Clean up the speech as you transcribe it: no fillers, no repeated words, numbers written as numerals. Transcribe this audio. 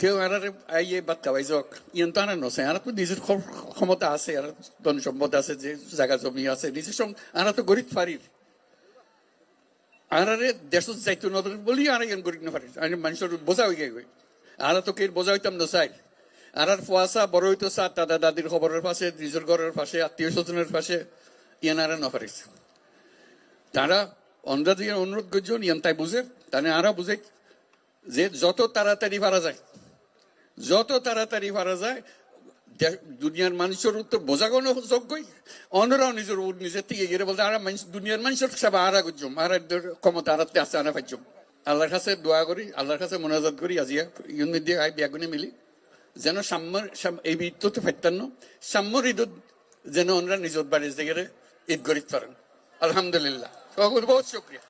কেউ আর আইয়ে বাদ খাওয়াই যাক ইয়ান তো আনা নছে আর তো নিজের ক্ষমতা আছে আর ধন সম্পদ আছে যে জায়গা জমি আছে নিজের আনা তো গরিব ফারির আর দেশ যাইতো নদর বলি আর ইয়ান গরিব না ফারির আমি মানুষের বোঝা হয়ে গেই আর তো কে বোঝা হইতাম না চাই আর ফুয়াশা বড় হইতো চা দাদা দাদির খবরের পাশে নিজের ঘরের পাশে আত্মীয় স্বজনের পাশে ইয়ান আর না পারিস তারা অন্ধা দিয়ে অনুরোধ করছেন ইয়ান তাই বুঝে তাহলে আরা বুঝে যে যত তাড়াতাড়ি পারা যায় দুনিয়ার মানুষের উত্তর বোঝাগোনো যোগ্যই অন্যরাও নিজের থেকে গিয়ে বলতে আর দুনিয়ার মানুষের সব আরা করছম আর ক্ষমতা আরাতে আছে আনা পাইছম আল্লাহর কাছে দোয়া করি আল্লাহর কাছে মোনাজাত করি আজিয়া ইউনি দিয়ে আই ব্যাগুনে মিলি যেন সাম্যর এই ঈদ ফাইতান্ন সাম্যর ঈদ যেন ওনারা নিজের বাড়ির জায়গায় ঈদ গরিব পারেন আলহামদুলিল্লাহ বহুত শুক্রিয়া